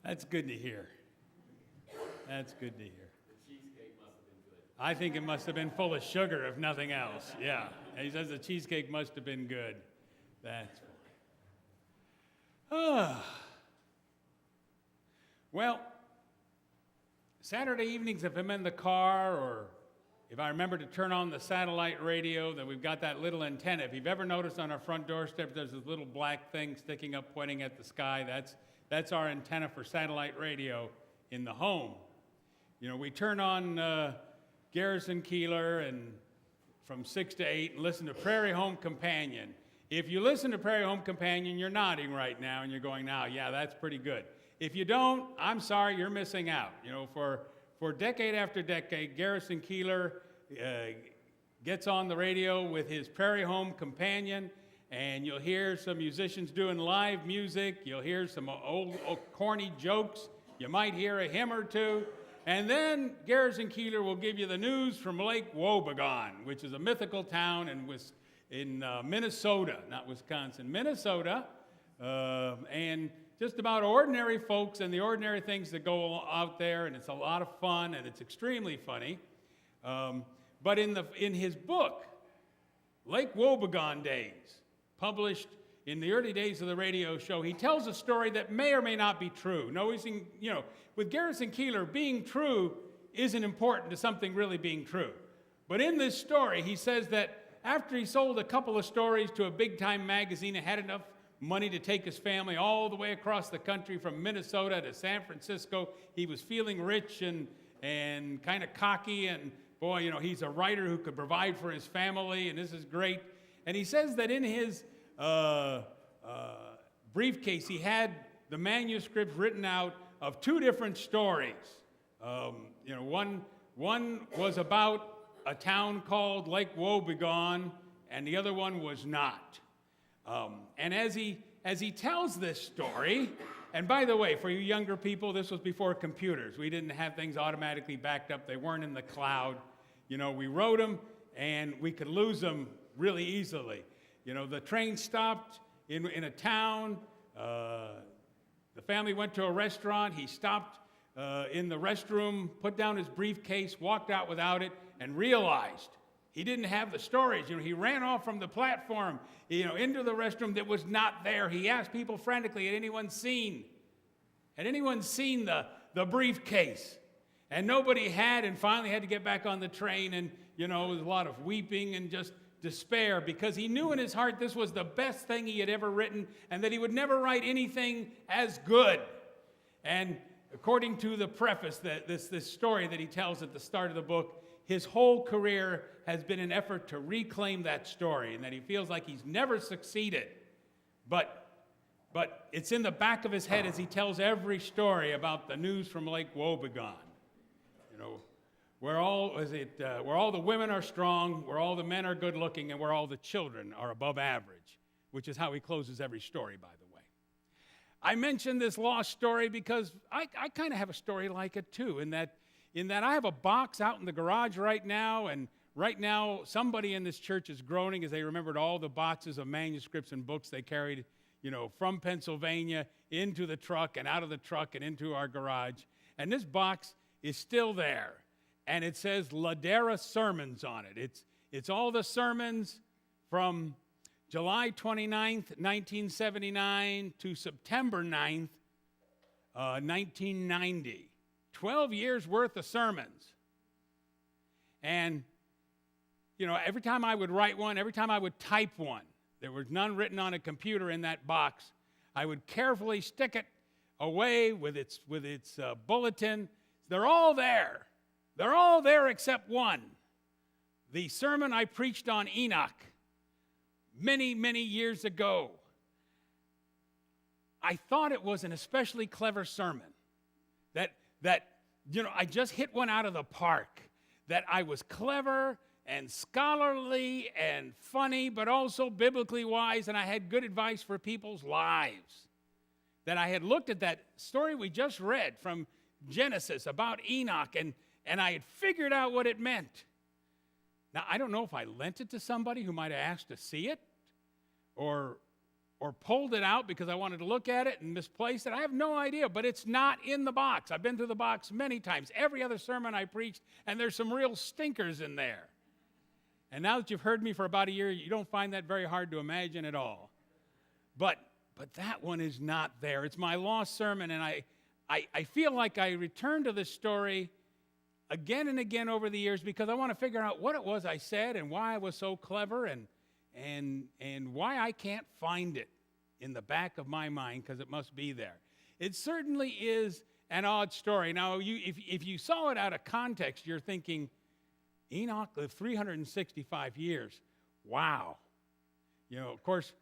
That's good to hear. That's good to hear. The cheesecake must have been good. I think it must have been full of sugar, if nothing else. Yeah. And he says the cheesecake must have been good. That's well, Saturday evenings, if I'm in the car or if I remember to turn on the satellite radio, then we've got that little antenna. If you've ever noticed on our front doorstep, there's this little black thing sticking up, pointing at the sky. That's our antenna for satellite radio in the home. You know, we turn on Garrison Keillor and from 6 to 8 and listen to Prairie Home Companion. If you listen to Prairie Home Companion, you're nodding right now and you're going, now, yeah, that's pretty good. If you don't, I'm sorry, you're missing out. You know, for decade after decade, Garrison Keillor gets on the radio with his Prairie Home Companion, and you'll hear some musicians doing live music. You'll hear some old corny jokes. You might hear a hymn or two. And then Garrison Keillor will give you the news from Lake Wobegon, which is a mythical town in Minnesota, not Wisconsin, Minnesota, and just about ordinary folks and the ordinary things that go out there, and it's a lot of fun, and it's extremely funny. But in his book, Lake Wobegon Days, published in the early days of the radio show, he tells a story that may or may not be true. With Garrison Keillor, being true isn't important to something really being true. But in this story, he says that after he sold a couple of stories to a big-time magazine and had enough money to take his family all the way across the country from Minnesota to San Francisco, he was feeling rich and kind of cocky, and boy, you know, he's a writer who could provide for his family, and this is great. And he says that in his briefcase, he had the manuscripts written out of two different stories. One was about a town called Lake Wobegon, and the other one was not. And as he tells this story, and by the way, for you younger people, this was before computers. We didn't have things automatically backed up. They weren't in the cloud. You know, we wrote them, and we could lose them really easily. You know, the train stopped in a town. The family went to a restaurant. He stopped in the restroom, put down his briefcase, walked out without it, and realized he didn't have the stories. You know, he ran off from the platform, into the restroom that was not there. He asked people frantically, had anyone seen the briefcase? And nobody had, and finally had to get back on the train, and, it was a lot of weeping and just despair, because he knew in his heart this was the best thing he had ever written, and that he would never write anything as good. And according to the preface, this story that he tells at the start of the book, his whole career has been an effort to reclaim that story, and that he feels like he's never succeeded. But it's in the back of his head as he tells every story about the news from Lake Wobegon. Where all the women are strong, where all the men are good looking, and where all the children are above average, which is how he closes every story, by the way. I mentioned this lost story because I kind of have a story like it too, in that I have a box out in the garage right now, and right now somebody in this church is groaning as they remembered all the boxes of manuscripts and books they carried, from Pennsylvania into the truck and out of the truck and into our garage. And this box is still there, and it says Ladera Sermons on it. It's all the sermons from July 29th, 1979 to September 9th, 1990. 12 years worth of sermons. And, every time I would write one, every time I would type one, there was none written on a computer in that box, I would carefully stick it away with its bulletin. They're all there. They're all there except one. The sermon I preached on Enoch many, many years ago. I thought it was an especially clever sermon. That I just hit one out of the park. That I was clever and scholarly and funny, but also biblically wise, and I had good advice for people's lives. That I had looked at that story we just read from Genesis about Enoch, and I had figured out what it meant. Now, I don't know if I lent it to somebody who might have asked to see it, or or pulled it out because I wanted to look at it and misplaced it. I have no idea, but it's not in the box. I've been through the box many times, every other sermon I preached, and there's some real stinkers in there. And now that you've heard me for about a year, you don't find that very hard to imagine at all. But that one is not there. It's my lost sermon, and I feel like I return to this story again and again over the years because I want to figure out what it was I said and why I was so clever and why I can't find it in the back of my mind, because it must be there. It certainly is an odd story. Now, if you saw it out of context, you're thinking, Enoch lived 365 years. Wow. You know, of course,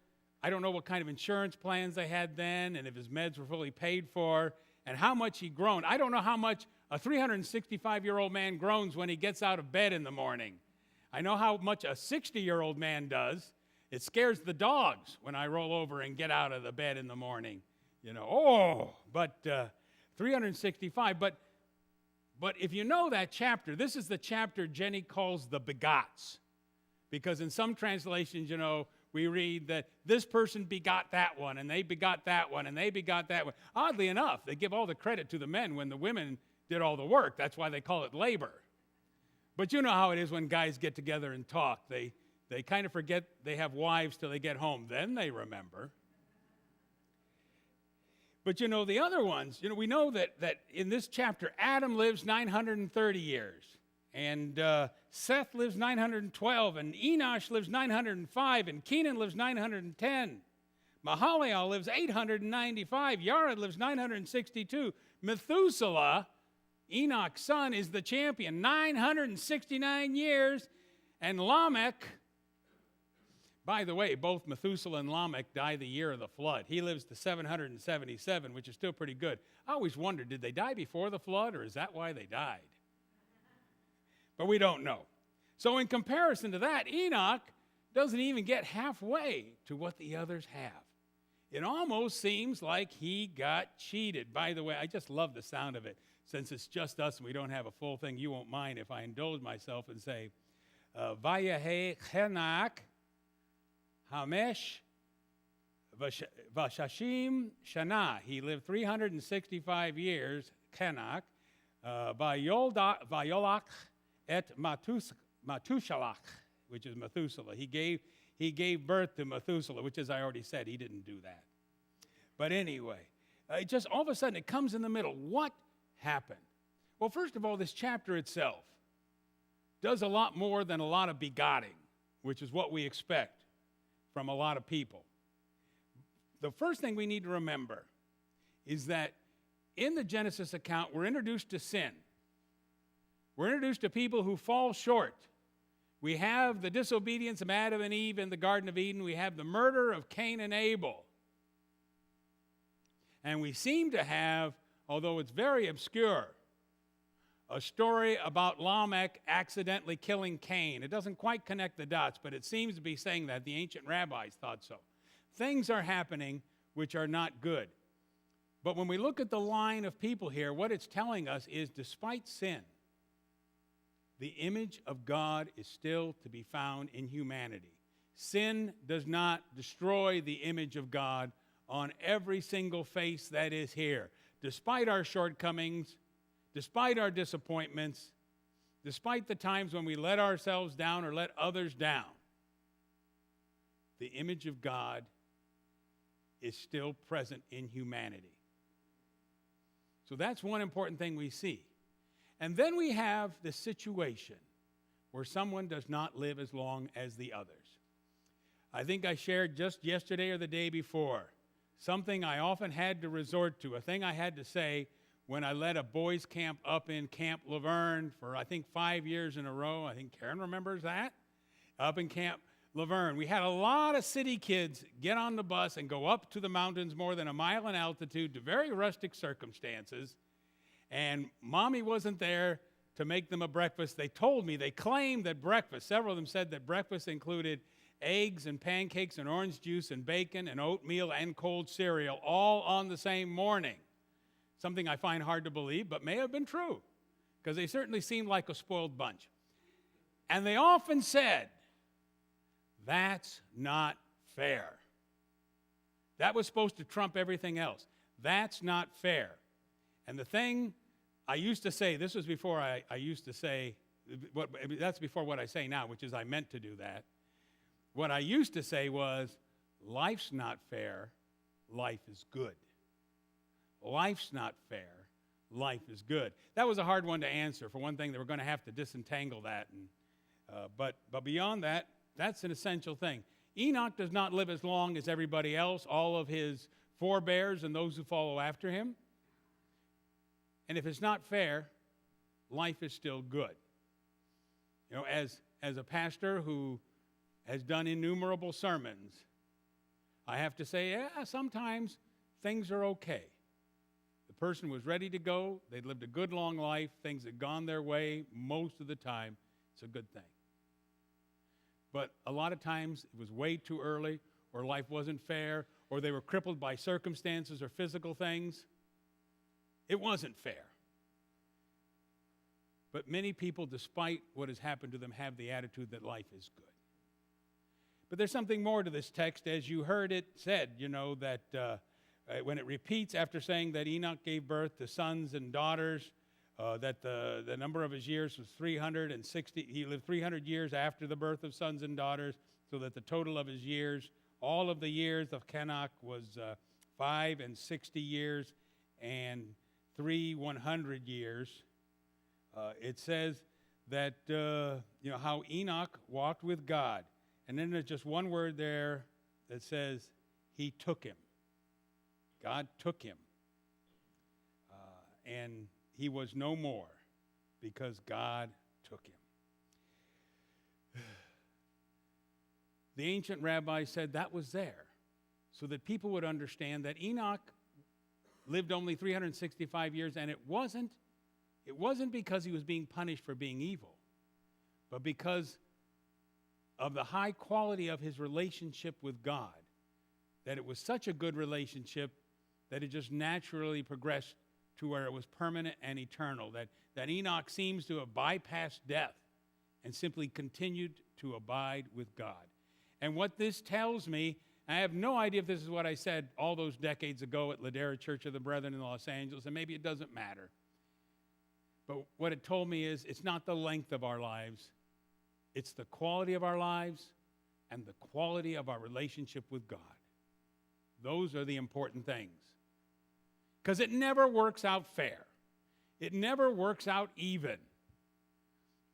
I don't know what kind of insurance plans they had then, and if his meds were fully paid for, and how much he groaned. I don't know how much a 365-year-old man groans when he gets out of bed in the morning. I know how much a 60-year-old man does. It scares the dogs when I roll over and get out of the bed in the morning. You know, but 365. But if you know that chapter, this is the chapter Jenny calls the begots. Because in some translations, you know, we read that this person begot that one, and they begot that one, and they begot that one. Oddly enough, they give all the credit to the men when the women did all the work. That's why they call it labor. But you know how it is when guys get together and talk. They kind of forget they have wives till they get home. Then they remember. But you know, the other ones, you know, we know that in this chapter, Adam lives 930 years. And Seth lives 912. And Enosh lives 905. And Kenan lives 910. Mahalalel lives 895. Yared lives 962. Methuselah, Enoch's son, is the champion, 969 years. And Lamech, by the way, both Methuselah and Lamech die the year of the flood. He lives to 777, which is still pretty good. I always wondered, did they die before the flood, or is that why they died? But we don't know. So in comparison to that, Enoch doesn't even get halfway to what the others have. It almost seems like he got cheated. By the way, I just love the sound of it. Since it's just us and we don't have a full thing, you won't mind if I indulge myself and say, Vayahe Chenak Hamesh Vashashim Shana. He lived 365 years, Chenak. Vayolach et Matushalach, which is Methuselah. He gave birth to Methuselah, which, as I already said, he didn't do that. But anyway, it just all of a sudden it comes in the middle. What happened? Well, first of all, this chapter itself does a lot more than a lot of begotting, which is what we expect from a lot of people. The first thing we need to remember is that in the Genesis account, we're introduced to sin. We're introduced to people who fall short. We have the disobedience of Adam and Eve in the Garden of Eden. We have the murder of Cain and Abel. And we seem to have, although it's very obscure, a story about Lamech accidentally killing Cain. It doesn't quite connect the dots, but it seems to be saying that. The ancient rabbis thought so. Things are happening which are not good. But when we look at the line of people here, what it's telling us is despite sin, the image of God is still to be found in humanity. Sin does not destroy the image of God on every single face that is here. Despite our shortcomings, despite our disappointments, despite the times when we let ourselves down or let others down, the image of God is still present in humanity. So that's one important thing we see. And then we have the situation where someone does not live as long as the others. I think I shared just yesterday or the day before something I often had to resort to, a thing I had to say when I led a boys' camp up in Camp Laverne for, I think, 5 years in a row. I think Karen remembers that. Up in Camp Laverne. We had a lot of city kids get on the bus and go up to the mountains more than a mile in altitude to very rustic circumstances. And Mommy wasn't there to make them a breakfast. They told me, they claimed that breakfast, several of them said that breakfast included eggs and pancakes and orange juice and bacon and oatmeal and cold cereal all on the same morning. Something I find hard to believe, but may have been true, because they certainly seemed like a spoiled bunch. And they often said, that's not fair. That was supposed to trump everything else. That's not fair. And the thing I used to say, this was before I used to say, that's before what I say now, which is I meant to do that. What I used to say was, life's not fair, life is good. Life's not fair, life is good. That was a hard one to answer. For one thing, they were going to have to disentangle that. But beyond that, that's an essential thing. Enoch does not live as long as everybody else, all of his forebears and those who follow after him. And if it's not fair, life is still good. You know, as a pastor who has done innumerable sermons, I have to say, yeah, sometimes things are okay. The person was ready to go. They'd lived a good, long life. Things had gone their way most of the time. It's a good thing. But a lot of times it was way too early, or life wasn't fair, or they were crippled by circumstances or physical things. It wasn't fair. But many people, despite what has happened to them, have the attitude that life is good. But there's something more to this text. As you heard it said, you know, that when it repeats after saying that Enoch gave birth to sons and daughters, that the number of his years was 360. He lived 300 years after the birth of sons and daughters, so that the total of his years, all of the years of Kenan was 5 and 60 years and 3 100 years. It says that, how Enoch walked with God. And then there's just one word there that says, he took him. God took him. And he was no more because God took him. The ancient rabbis said that was there so that people would understand that Enoch lived only 365 years, and it wasn't because he was being punished for being evil, but because of the high quality of his relationship with God, that it was such a good relationship that it just naturally progressed to where it was permanent and eternal, that Enoch seems to have bypassed death and simply continued to abide with God. And what this tells me, I have no idea if this is what I said all those decades ago at Ladera Church of the Brethren in Los Angeles, and maybe it doesn't matter. But what it told me is it's not the length of our lives, it's the quality of our lives and the quality of our relationship with God. Those are the important things. Because it never works out fair. It never works out even.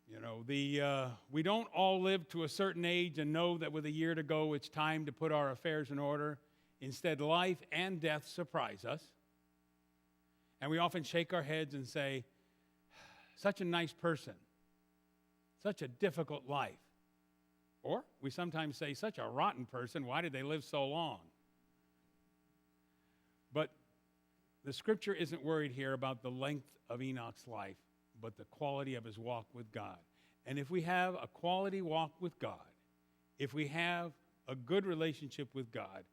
You know, we don't all live to a certain age and know that with a year to go, it's time to put our affairs in order. Instead, life and death surprise us. And we often shake our heads and say, such a nice person, such a difficult life. Or we sometimes say, such a rotten person, why did they live so long? But the scripture isn't worried here about the length of Enoch's life, but the quality of his walk with God. And if we have a quality walk with God, if we have a good relationship with God,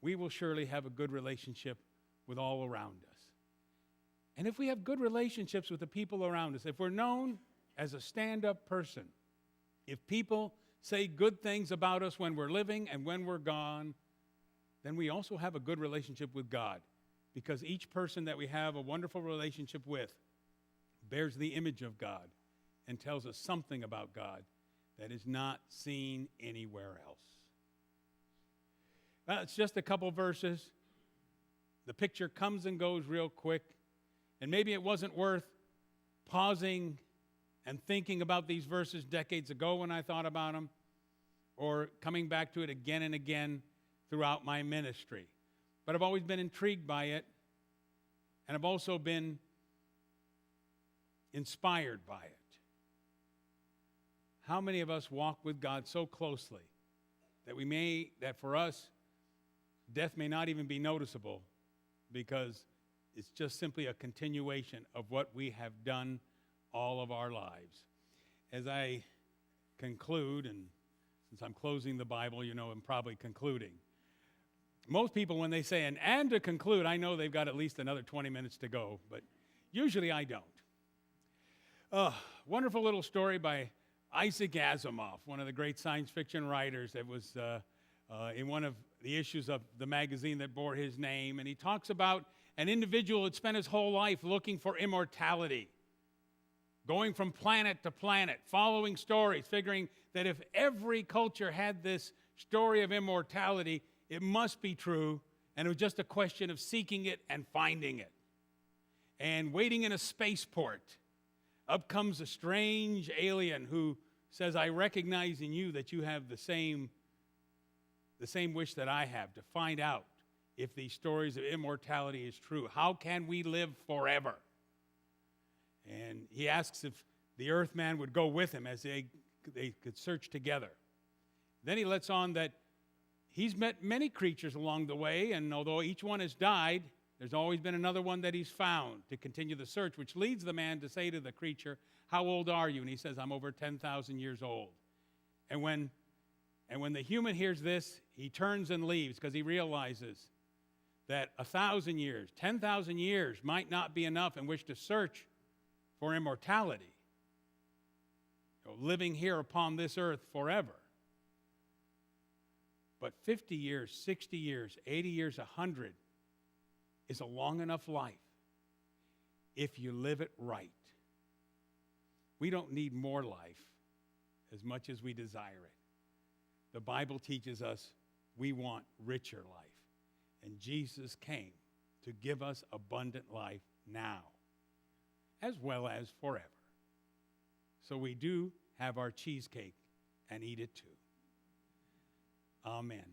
we will surely have a good relationship with all around us. And if we have good relationships with the people around us, if we're known as a stand-up person, if people say good things about us when we're living and when we're gone, then we also have a good relationship with God, because each person that we have a wonderful relationship with bears the image of God and tells us something about God that is not seen anywhere else. Well, it's just a couple verses. The picture comes and goes real quick, and maybe it wasn't worth pausing and thinking about these verses decades ago when I thought about them, or coming back to it again and again throughout my ministry. But I've always been intrigued by it, and I've also been inspired by it. How many of us walk with God so closely that for us, death may not even be noticeable, because it's just simply a continuation of what we have done all of our lives. As I conclude, and since I'm closing the Bible, you know I'm probably concluding. Most people, when they say, and to conclude, I know they've got at least another 20 minutes to go, but usually I don't. Wonderful little story by Isaac Asimov, one of the great science fiction writers that was in one of the issues of the magazine that bore his name, and he talks about an individual that spent his whole life looking for immortality, going from planet to planet, following stories, figuring that if every culture had this story of immortality, it must be true, and it was just a question of seeking it and finding it. And waiting in a spaceport, up comes a strange alien who says, I recognize in you that you have the same wish that I have, to find out if these stories of immortality is true. How can we live forever? And he asks if the Earthman would go with him as they could search together. Then he lets on that he's met many creatures along the way, and although each one has died, there's always been another one that he's found to continue the search, which leads the man to say to the creature, how old are you? And he says, I'm over 10,000 years old. And when the human hears this, he turns and leaves because he realizes that 1,000 years, 10,000 years might not be enough in which to search for immortality, living here upon this earth forever. But 50 years, 60 years, 80 years, 100 is a long enough life if you live it right. We don't need more life as much as we desire it. The Bible teaches us we want richer life. And Jesus came to give us abundant life now, as well as forever. So we do have our cheesecake and eat it too. Amen.